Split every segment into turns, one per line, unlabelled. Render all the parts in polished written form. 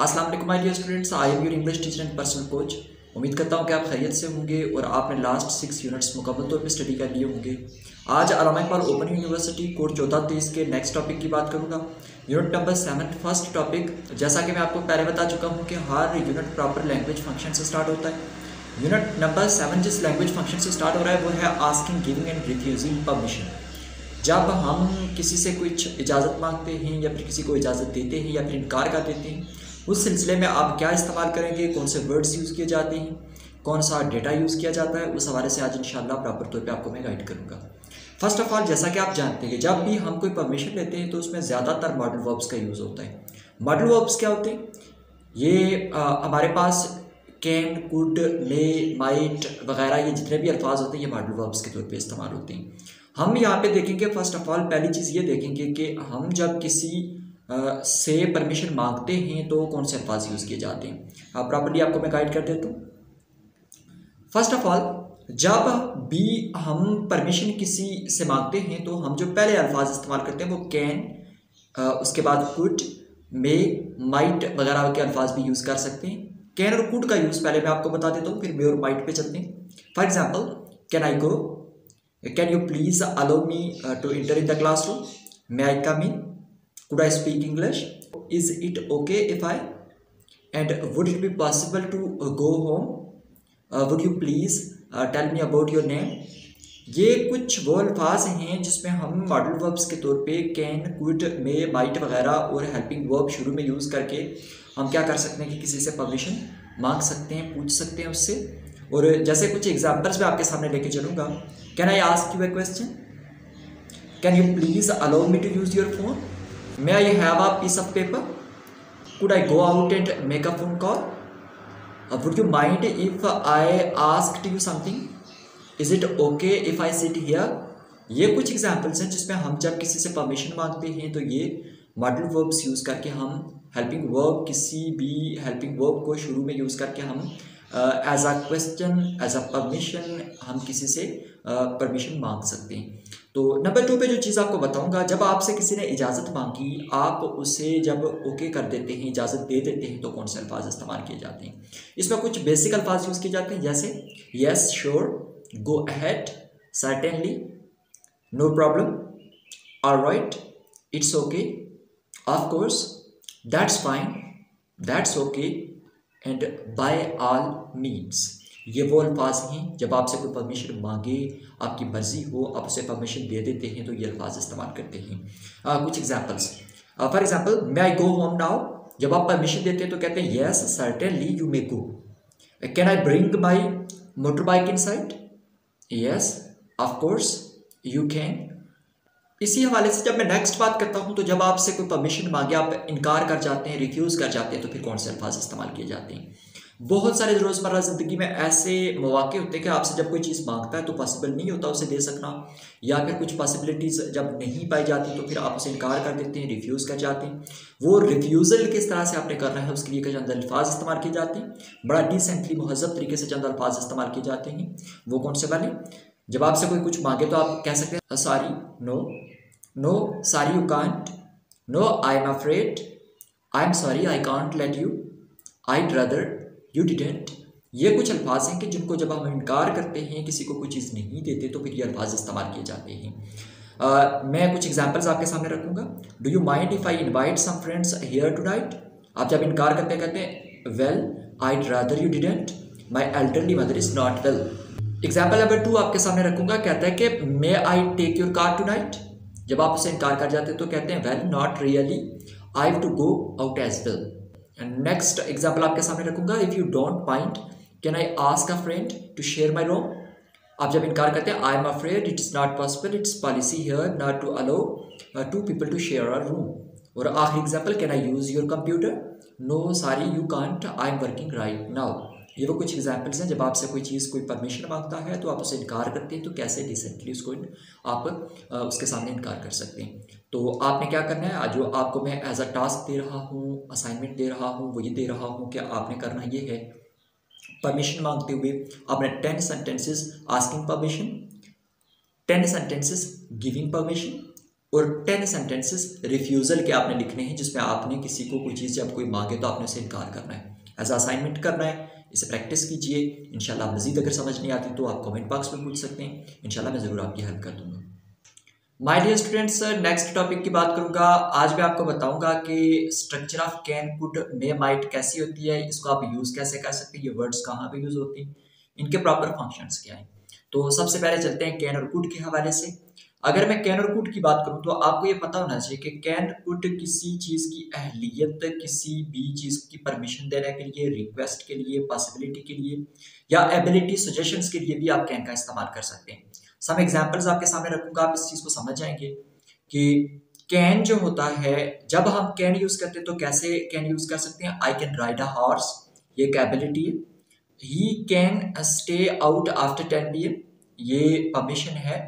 अस्सलाम वालेकुम my dear students, I am your English teacher and personal coach. उम्मीद करता हूँ कि आप खैरियत से होंगे और आपने लास्ट 6 यूनिट्स मुकम्मल तौर पे स्टडी कर लिए होंगे। आज अल्लामा इकबाल ओपन यूनिवर्सिटी कोड 1423 के नेक्स्ट टॉपिक की बात करूँगा। यूनिट नंबर 7 फर्स्ट टॉपिक, जैसा कि मैं आपको पहले बता चुका हूँ कि हर यूनिट प्रॉपर लैंग्वेज फंक्शन से स्टार्ट होता है। यूनिट नंबर 7 जिस लैंग्वेज फंक्शन से स्टार्ट हो रहा है वो है asking, giving and refusing permission. जब हम किसी से कुछ इजाज़त मांगते हैं या फिर किसी को इजाज़त देते हैं या फिर इनकार कर देते हैं, उस सिलसिले में आप क्या इस्तेमाल करेंगे, कौन से वर्ड्स यूज़ किए जाते हैं, कौन सा डेटा यूज़ किया जाता है, उस हवाले से आज इंशाल्लाह प्रॉपर तौर पे आपको मैं गाइड करूँगा। फर्स्ट ऑफ ऑल, जैसा कि आप जानते हैं, जब भी हम कोई परमिशन लेते हैं तो उसमें ज़्यादातर मॉडल वर्ब्स का यूज़ होता है। मॉडल वर्ब्स क्या होते हैं? ये हमारे पास कैन, कुड, मे, माइट वगैरह ये जितने भी अल्फाज होते हैं ये मॉडल वर्ब्स के तौर पे इस्तेमाल होते हैं। हम यहाँ पे देखेंगे, फर्स्ट ऑफ ऑल पहली चीज़ ये देखेंगे कि हम जब किसी से परमिशन मांगते हैं तो कौन से अल्फाज यूज़ किए जाते हैं। प्रॉपर्ली आपको मैं गाइड कर देता हूँ। फर्स्ट ऑफ ऑल, जब भी हम परमिशन किसी से मांगते हैं तो हम जो पहले अल्फाज इस्तेमाल करते हैं वो कैन, उसके बाद कुड, मे, माइट वगैरह के अल्फाज भी यूज़ कर सकते हैं। कैन और कुड का यूज़ पहले मैं आपको बता देता हूँ, फिर मे और माइट पे चलते हैं। For example, can I go, can you please allow me to enter in the classroom, may I come in, could I speak English, is it okay if I, and would it be possible to go home, would you please tell me about your name। ये कुछ वो अल्फाज हैं जिसमें हम modal verbs के तौर पे कैन, कुड, मे, माइट वगैरह और हेल्पिंग वर्ब शुरू में यूज़ करके हम क्या कर सकते हैं कि किसी से परमिशन मांग सकते हैं, पूछ सकते हैं उससे। और जैसे कुछ एग्जाम्पल्स मैं आपके सामने लेके चलूँगा। Can I ask you a question, can you please allow me to use your phone, may I have a piece of paper, could I go out and make a phone call, would you mind if I asked you something, is it okay if I sit here। ये कुछ examples हैं जिसमें हम जब किसी से permission मांगते हैं तो ये मॉडल वर्ब्स यूज़ करके हम हेल्पिंग वर्ब, किसी भी हेल्पिंग वर्ब को शुरू में यूज़ करके हम as a question, as a permission हम किसी से परमिशन मांग सकते हैं। तो नंबर 2 पे जो चीज़ आपको बताऊंगा, जब आपसे किसी ने इजाज़त मांगी, आप उसे जब ओके कर देते हैं, इजाज़त दे देते हैं, तो कौन से अल्फाज इस्तेमाल किए जाते हैं। इसमें कुछ बेसिक अल्फाज यूज़ किए जाते हैं, जैसे yes, sure, go ahead, certainly, no problem, alright, it's okay, of course, that's fine, that's okay and by all means. ये वो अल्फाज हैं जब आपसे कोई परमिशन मांगे, आपकी मर्जी हो, आप उसे परमिशन दे देते हैं तो ये अल्फाज इस्तेमाल करते हैं। कुछ examples, for example, may I go home now, जब आप परमिशन देते हैं तो कहते हैं yes certainly you may go. Can I bring my motor bike inside, yes of course you can. इसी हवाले से जब मैं नेक्स्ट बात करता हूं, तो जब आपसे कोई परमिशन मांगे, आप इनकार कर जाते हैं, रिफ्यूज़ कर जाते हैं, तो फिर कौन से अल्फाज इस्तेमाल किए जाते हैं। बहुत सारे रोज़मर्रा ज़िंदगी में ऐसे मौके होते हैं कि आपसे जब कोई चीज़ मांगता है तो पॉसिबल नहीं होता उसे दे सकना, या फिर कुछ पॉसिबिलिटीज़ जब नहीं पाई जाती तो फिर आप उसे इनकार कर देते हैं, रिफ्यूज़ कर जाते हैं। वो रिफ्यूज़ल किस तरह से आपने करना है उसके लिए चंद अल्फाज इस्तेमाल किए जाते हैं, बड़ा डिसेंटली महज़ब तरीके से चंद अल्फाज इस्तेमाल किए जाते हैं। वो कौन से वाले? जब आपसे कोई कुछ मांगे तो आप कह सकते हैं sorry, no, no sorry you can't, no I am afraid, I am sorry I can't let you, I'd rather you didn't. ये कुछ अल्फाज हैं कि जिनको जब हम इनकार करते हैं, किसी को कोई चीज़ नहीं देते, तो फिर ये अल्फाज इस्तेमाल किए जाते हैं। मैं कुछ एग्जांपल्स आपके सामने रखूँगा। Do you mind if I invite some friends here tonight. आप जब इनकार करते हैं कहते हैं well I'd rather you didn't, my elderly mother is not well. Example number 2 आपके सामने रखूँगा, कहता है कि may I take your car tonight. जब आप उसे इनकार कर जाते हैं तो कहते हैं well not really, I have to go out as well. Next example आपके सामने रखूंगा, if you don't mind can I ask a friend to share my room. आप जब इनकार करते हैं I am afraid it is not possible, it's policy here not to allow 2 people to share a room. और आखिरी example, can I use your computer, no sorry you can't, I am working right now. ये वो कुछ examples हैं जब आपसे कोई चीज़, कोई परमिशन मांगता है तो आप उसे इनकार करते हैं, तो कैसे डिसेंटली उसको आप उसके सामने इनकार कर सकते हैं। तो आपने क्या करना है, जो आपको मैं एज अ टास्क दे रहा हूँ, असाइनमेंट दे रहा हूँ, वो ये दे रहा हूँ कि आपने करना ये है, परमिशन मांगते हुए आपने 10 sentences asking permission, 10 sentences giving permission, और 10 सेंटेंसेस रिफ्यूज़ल के आपने लिखने हैं, जिसमें आपने किसी को कोई चीज़ जब कोई मांगे तो आपने उसे इनकार करना है, एज असाइनमेंट करना है। इसे प्रैक्टिस कीजिए। इंशाल्लाह मज़ीद अगर समझ नहीं आती तो आप कमेंट बॉक्स में पूछ सकते हैं, इंशाल्लाह मैं ज़रूर आपकी हेल्प कर दूँगा। My dear students, next topic की बात करूँगा। आज मैं आपको बताऊँगा कि structure of can, could, may, might कैसी होती है, इसको आप यूज़ कैसे कर सकते हैं, ये वर्ड्स कहाँ पे यूज़ होती हैं, इनके प्रॉपर फंक्शंस क्या हैं। तो सबसे पहले चलते हैं कैन और कुड के हवाले से। अगर मैं कैन और कुड की बात करूं तो आपको ये पता होना चाहिए कि कैन कुड किसी चीज़ की अहलियत, किसी भी चीज़ की परमिशन देने के लिए, रिक्वेस्ट के लिए, पॉसिबिलिटी के लिए या एबिलिटी सजेशंस के लिए भी आप कैन का इस्तेमाल कर सकते हैं। सम एग्जांपल्स आपके सामने रखूंगा, आप इस चीज़ को समझ जाएंगे कि कैन जो होता है, जब हम कैन यूज़ करते हैं तो कैसे कैन यूज़ कर सकते हैं। I can ride a horse, ये एक एबिलिटी है। He can stay out after 10 PM, ये परमिशन है।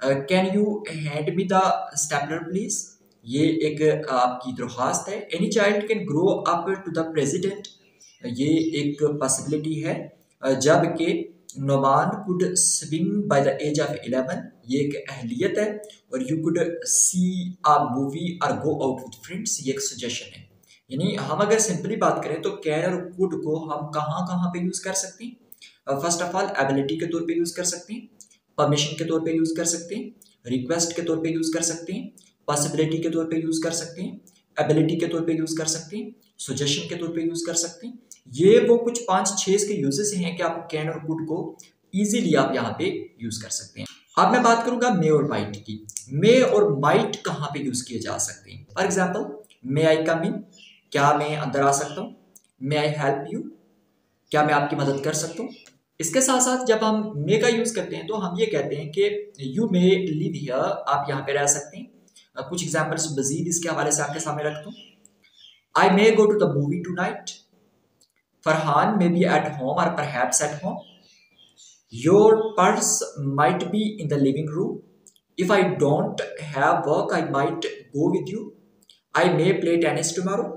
Can you hand me the stapler please, ये एक आपकी दरख्वास्त है। Any child can grow up to the president, ये एक पॉसिबिलिटी है। जबकि no man could swim by the age of 11, ये एक अहलियत है। और you could see a movie और गो आउट विद फ्रेंड्स, ये एक सजेशन है। यानी हम अगर सिंपली बात करें तो कैन और कुड को हम कहाँ कहाँ पे यूज कर सकते हैं। फर्स्ट ऑफ ऑल एबिलिटी के तौर पे यूज कर सकते हैं, परमिशन के तौर पे यूज कर सकते हैं, रिक्वेस्ट के तौर पे यूज कर सकते हैं, पॉसिबिलिटी के तौर पे यूज कर सकते हैं, एबिलिटी के तौर पे यूज कर सकते हैं, सजेशन के तौर पे यूज कर सकते हैं। ये वो कुछ 5-6 इसके यूजेस हैं कि आप कैन और कुड को इजीली आप यहाँ पे यूज कर सकते हैं। अब मैं बात करूंगा मे और माइट की। मे और माइट कहाँ पे यूज किए जा सकते हैं। For example, may I come इन, क्या मैं अंदर आ सकता हूँ। मे आई हेल्प यू, क्या मैं आपकी मदद कर सकता हूँ। इसके साथ साथ जब हम मे का यूज करते हैं तो हम ये कहते हैं कि यू मे लिव हियर, आप यहाँ पे रह सकते हैं। कुछ एग्जाम्पल्स मजीद इसके हवाले से आपके सामने रखता हूँ। I may go to the movie tonight, Farhan may be at home और perhaps at home. Your purse might be in the living room, if I don't have work I might go with you. I may play tennis tomorrow.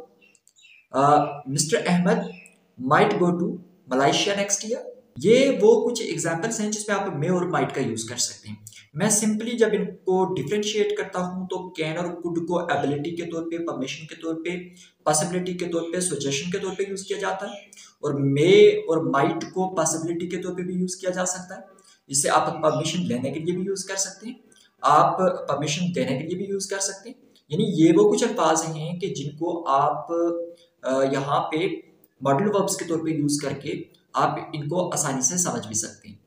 Mister Ahmed might go to Malaysia next year. ये वो कुछ examples हैं जिसमें आप मे और might का use कर सकते हैं। मैं सिंपली जब इनको डिफ्रेंशिएट करता हूं तो कैन और कुड को एबिलिटी के तौर पे, परमिशन के तौर पे, पॉसिबिलिटी के तौर पे, सजेशन के तौर पे यूज किया जाता है। और मे और माइट को पॉसिबिलिटी के तौर पे भी यूज किया जा सकता है। जिससे आप परमिशन लेने के लिए भी यूज कर सकते हैं, आप परमिशन देने के लिए भी यूज कर सकते हैं। यानी ये वो कुछ अल्फाज हैं कि जिनको आप यहाँ पे मॉडल वर्ब्स के तौर पे यूज करके आप इनको आसानी से समझ भी सकते हैं।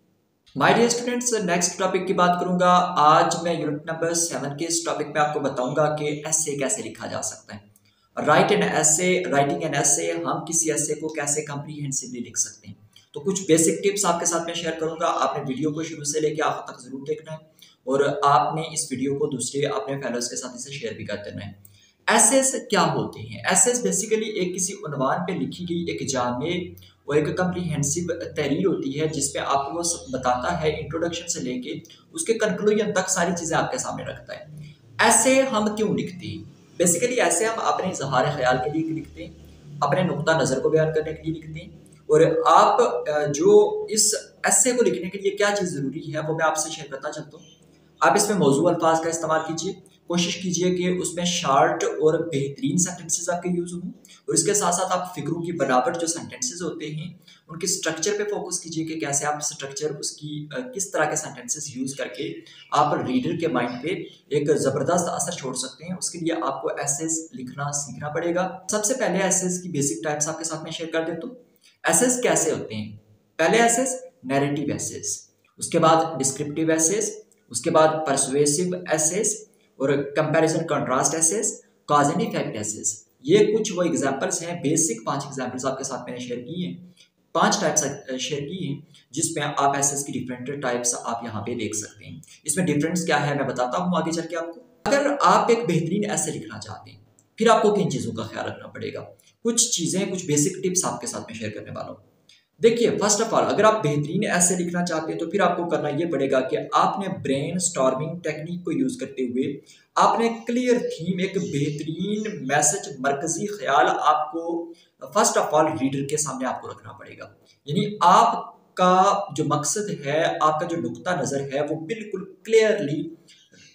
My dear students, next topic की बात करूंगा। आज मैं यूनिट नंबर 7 के इस टॉपिक में आपको बताऊंगा कि एसे कैसे लिखा जा सकता है। Right an essay, writing an essay, हम किसी एसे को कैसे कॉम्प्रिहेंसिवली लिख सकते हैं। तो कुछ बेसिक टिप्स आपके साथ में शेयर करूंगा। आपने वीडियो को शुरू से लेकर आखिर तक जरूर देखना है और आपने इस वीडियो को दूसरे अपने फेलोज के साथ इसे शेयर भी कर देना है। एसेस क्या होते हैं। एसेस बेसिकली एक किसी उन्वान पे लिखी गई एक जामे और एक कम्प्रीहेंसिव तहरीर होती है जिसपे आपको बताता है इंट्रोडक्शन से लेके उसके कंक्लूजन तक सारी चीज़ें आपके सामने रखता है। ऐसे हम क्यों लिखते हैं। बेसिकली ऐसे हम अपने इजहार ख्याल के लिए लिखते हैं, अपने नुक्ता नज़र को बयान करने के लिए लिखते हैं। और आप जो इस ऐसे को लिखने के लिए क्या चीज़ ज़रूरी है वो मैं आपसे शेयर करता चलता हूँ। आप इसमें मौजूद अल्फाज का इस्तेमाल कीजिए, कोशिश कीजिए कि उसमें शार्ट और बेहतरीन सेंटेंसेस आपके यूज हों। और इसके साथ साथ आप फिक्रों की बनावट जो सेंटेंसेस होते हैं उनके स्ट्रक्चर पे फोकस कीजिए कि कैसे आप स्ट्रक्चर उसकी किस तरह के सेंटेंसेस यूज करके आप रीडर के माइंड पे एक ज़बरदस्त असर छोड़ सकते हैं। उसके लिए आपको एसेस लिखना सीखना पड़ेगा। सबसे पहले एसेस की बेसिक टाइप्स आपके साथ में शेयर कर देता हूँ। एसेस कैसे होते हैं। पहले एसेस नैरेटिव एसेस, उसके बाद डिस्क्रिप्टिव एसेस, उसके बाद परसुएसिव एसेस और comparison contrast essays, cause and effect essays. ये कुछ वो एग्जांपल्स हैं, बेसिक 5 एग्जांपल्स आपके साथ मैंने शेयर किए हैं, 5 टाइप्स शेयर किए हैं जिसमें आप एसेस की डिफरेंट टाइप्स आप यहाँ पे देख सकते हैं। इसमें डिफरेंस क्या है मैं बताता हूँ आगे चल के आपको। अगर आप एक बेहतरीन ऐसे लिखना चाहते हैं फिर आपको किन चीज़ों का ख्याल रखना पड़ेगा। कुछ चीज़ें, कुछ बेसिक टिप्स आपके साथ में शेयर करने वाला हूँ। देखिए, फर्स्ट ऑफ ऑल अगर आप बेहतरीन ऐसे लिखना चाहते हैं तो फिर आपको करना ये पड़ेगा कि आपने ब्रेन स्टॉर्मिंग टेक्निक को यूज करते हुए आपने क्लियर थीम, एक बेहतरीन मैसेज, मरकजी ख्याल आपको फर्स्ट ऑफ ऑल रीडर के सामने आपको रखना पड़ेगा। यानी आपका जो मकसद है, आपका जो नुक्ता नजर है वो बिल्कुल क्लियरली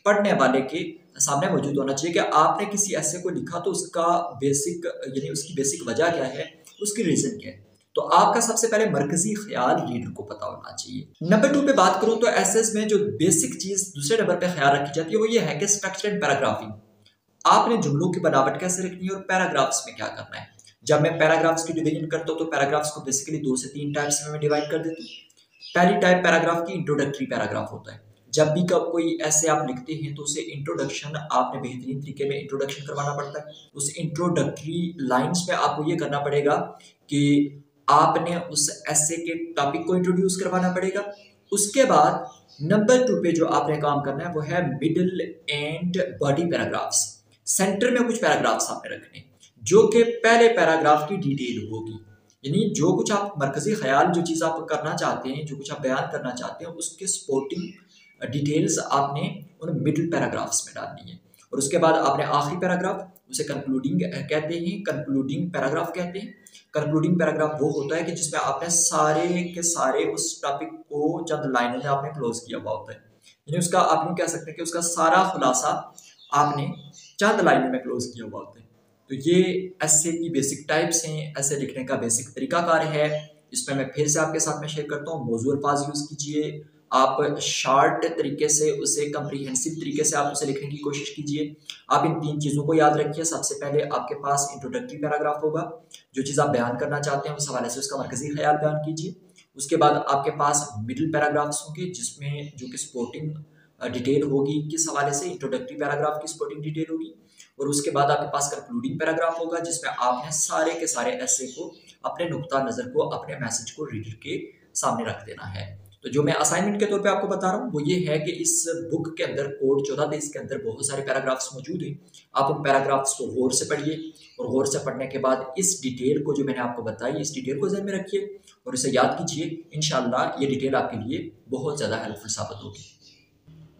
पढ़ने वाले के सामने मौजूद होना चाहिए कि आपने किसी ऐसे को लिखा तो उसका बेसिक यानी उसकी बेसिक वजह क्या है, उसकी रीज़न क्या है। तो आपका सबसे पहले मरकजी ख्याल रीडर को पता होना चाहिए। नंबर 2 पे बात करूं तो एसेस में जो बेसिक चीज़ दूसरे नंबर पे ख्याल रखी जाती है वो ये है कि स्ट्रक्चर एंड पैराग्राफिंग। आपने जुमलों की बनावट कैसे रखनी है और पैराग्राफ्स में क्या करना है। जब मैं पैराग्राफ्स की डिवीजन करता हूँ तो पैराग्राफ्स को बेसिकली 2 से 3 टाइप्स में मैं डिवाइड कर देता हूँ। पहली टाइप पैराग्राफ की इंट्रोडक्टरी पैराग्राफ होता है। जब भी कब कोई ऐसे आप लिखते हैं तो उसे इंट्रोडक्शन आपने बेहतरीन तरीके में इंट्रोडक्शन करवाना पड़ता है। उस इंट्रोडक्टरी लाइंस में आपको ये करना पड़ेगा कि आपने उस ऐसे के टॉपिक को इंट्रोड्यूस करवाना पड़ेगा। उसके बाद नंबर 2 पे जो आपने काम करना है वो है middle and body paragraphs. Centre में कुछ पैराग्राफ्स आपने रखने जो कि पहले पैराग्राफ की डिटेल होगी, यानी जो कुछ आप मरकजी ख्याल जो चीज़ आप करना चाहते हैं, जो कुछ आप बयान करना चाहते हैं, उसके सपोर्टिंग डिटेल्स आपने उन मिडिल पैराग्राफ्स में डालनी है। और उसके बाद आपने आखिरी पैराग्राफ, उसे कंक्लूडिंग कहते हैं, कंक्लूडिंग पैराग्राफ कहते हैं। कंक्लूडिंग पैराग्राफ वो होता है कि जिसमें आपने सारे के सारे उस टॉपिक को चंद लाइनों में आपने क्लोज किया हुआ होता है, यानी उसका आप यूँ कह सकते हैं कि उसका सारा खुलासा आपने चंद लाइनों में क्लोज किया हुआ होता है। तो ये ऐसे की बेसिक टाइप्स हैं, ऐसे लिखने का बेसिक तरीकाकार है। इसमें मैं फिर से आपके साथ में शेयर करता हूँ। मौजूद अल्फाज यूज़ कीजिए, आप शार्ट तरीके से उसे कंप्रीहेंसिव तरीके से आप उसे लिखने की कोशिश कीजिए। आप इन 3 चीज़ों को याद रखिए। सबसे पहले आपके पास इंट्रोडक्टरी पैराग्राफ होगा, जो चीज़ आप बयान करना चाहते हैं उस हवाले से उसका मरकजी ख्याल बयान कीजिए। उसके बाद आपके पास मिडिल पैराग्राफ्स होंगे जिसमें जो कि सपोर्टिंग डिटेल होगी, किस हवाले से इंट्रोडक्टरी पैराग्राफ की सपोर्टिंग डिटेल होगी। और उसके बाद आपके पास कंक्लूडिंग पैराग्राफ होगा जिसमें आपने सारे के सारे ऐसे को, अपने नुक्ता नज़र को, अपने मैसेज को रीडर के सामने रख देना है। तो जो मैं असाइनमेंट के तौर पे आपको बता रहा हूँ वो ये है कि इस बुक के अंदर कोड 14 के अंदर बहुत सारे पैराग्राफ्स मौजूद हैं। आप उन पैराग्राफ्स को गौर से पढ़िए और गौर से पढ़ने के बाद इस डिटेल को जो मैंने आपको बताई, इस डिटेल को ज़हन में रखिए और इसे याद कीजिए। इंशाल्लाह ये डिटेल आपके लिए बहुत ज़्यादा हेल्पफुल साबित होगी।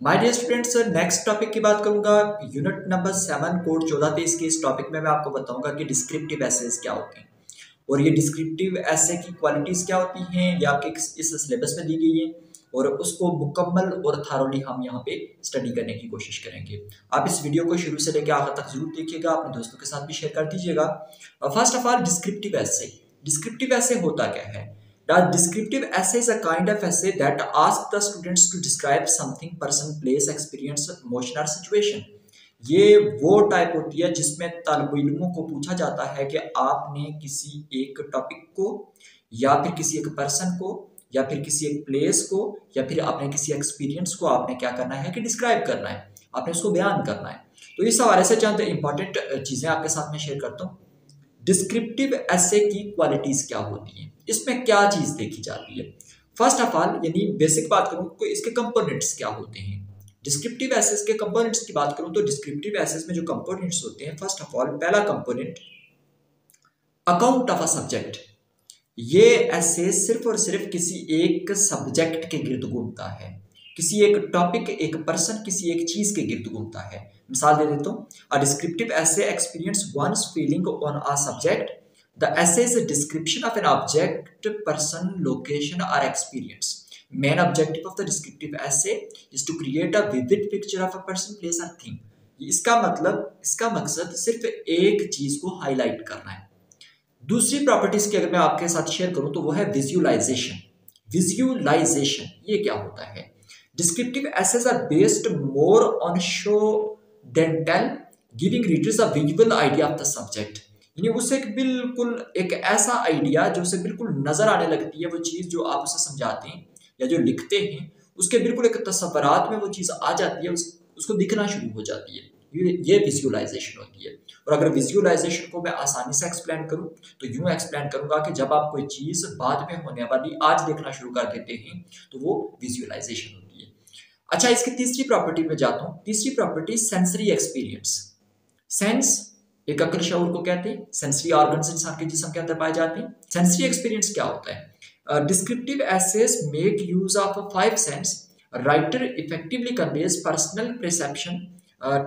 My dear students, next topic की बात करूंगा यूनिट नंबर 7 कोड 14 के इस टॉपिक में मैं आपको बताऊंगा कि डिस्क्रिप्टिव एसेज क्या होते हैं और ये डिस्क्रिप्टिव एसे की क्वालिटीज़ क्या होती हैं, ये आपके इस सिलेबस में दी गई है और उसको मुकम्मल और थारोली हम यहाँ पे स्टडी करने की कोशिश करेंगे। आप इस वीडियो को शुरू से लेकर आखिर तक जरूर देखिएगा, अपने दोस्तों के साथ भी शेयर कर दीजिएगा। First of all descriptive essay. Descriptive essay होता क्या है? The descriptive essay is a kind of essay that asks the students to describe something, person, place, experience, emotion or situation. ये वो टाइप होती है जिसमें तालिब इल्मों को पूछा जाता है कि आपने किसी एक टॉपिक को या फिर किसी एक पर्सन को या फिर किसी एक प्लेस को या फिर अपने किसी एक्सपीरियंस को आपने क्या करना है कि डिस्क्राइब करना है, आपने उसको बयान करना है। तो इस हवाले से चंद इंपॉर्टेंट चीज़ें आपके साथ में शेयर करता हूँ। डिस्क्रिप्टिव एसे की क्वालिटीज़ क्या होती हैं, इसमें क्या चीज़ देखी जाती है। फर्स्ट ऑफ ऑल यानी बेसिक बात करूँ तो इसके कंपोनेंट्स क्या होते हैं। डिस्क्रिप्टिव एसेस के कंपोनेंट्स की बात करूँ तो डिस्क्रिप्टिव एसेस में जो कंपोनेंट्स होते हैं, फर्स्ट ऑफ ऑल पहला component account of a subject. ये एसे सिर्फ और सिर्फ किसी एक सब्जेक्ट के गिर्द घूमता है, किसी एक टॉपिक, एक पर्सन, किसी एक चीज़ के गिर्द घूमता है। मिसाल दे देता हूँ, a descriptive essay experience one's feeling on a subject. The essay is a description of an object, person, location or experience. Main objective of the descriptive essay is to create a vivid picture of a person, place or thing. इसका मतलब, इसका मकसद सिर्फ एक चीज को highlight करना है। दूसरी प्रॉपर्टीज की अगर मैं आपके साथ शेयर करूं तो वो है विजुअलाइजेशन। विजुअलाइजेशन ये क्या होता है? Descriptive essays are based more on show than tell, giving readers a visual idea of the subject. यानी उसे बिल्कुल एक ऐसा आइडिया जो उसे बिल्कुल नजर आने लगती है, वो चीज़ जो आप उसे समझाते हैं या जो लिखते हैं उसके बिल्कुल एक तस्वुरात में वो चीज़ आ जाती है, उसको दिखना शुरू हो जाती है। ये विजुअलाइजेशन होती है। और अगर विजुअलाइजेशन को मैं आसानी से एक्सप्लेन करूं तो यूं एक्सप्लेन करूंगा कि जब आप कोई चीज़ बाद में होने वाली आज देखना शुरू कर देते हैं तो वो विजुअलाइजेशन होती है। अच्छा, इसकी तीसरी प्रॉपर्टी में जाता हूँ। तीसरी प्रॉपर्टी सेंसरी एक्सपीरियंस। सेंस एक अक्ल शऊर को कहते हैं, सेंसरी ऑर्गन्स इंसान के जिस्म के अंदर पाए जाते हैं। सेंसरी एक्सपीरियंस क्या होता है? Descriptive essays make use of 5 sense. Writer effectively conveys personal perception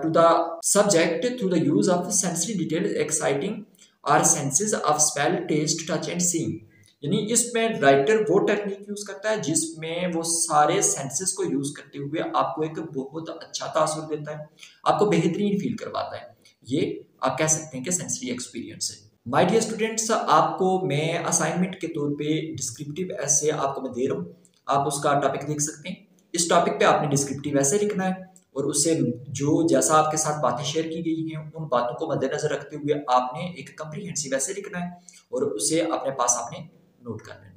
to the subject through the use of sensory detail exciting और senses of smell, taste, touch and seeing. यानी इसमें राइटर वो technique use करता है जिसमें वो सारे senses को यूज करते हुए आपको एक बहुत अच्छा तासुर देता है, आपको बेहतरीन फील करवाता है। ये आप कह सकते हैं कि सेंसरी एक्सपीरियंस है। माय डियर स्टूडेंट्स, आपको मैं असाइनमेंट के तौर पे डिस्क्रिप्टिव ऐसे आपको मैं दे रहा हूँ, आप उसका टॉपिक देख सकते हैं। इस टॉपिक पे आपने डिस्क्रिप्टिव ऐसे लिखना है और उससे जो जैसा आपके साथ बातें शेयर की गई हैं उन बातों को मद्देनजर रखते हुए आपने एक कम्प्रीहेंसिव ऐसे लिखना है और उसे अपने पास आपने नोट कर लेना।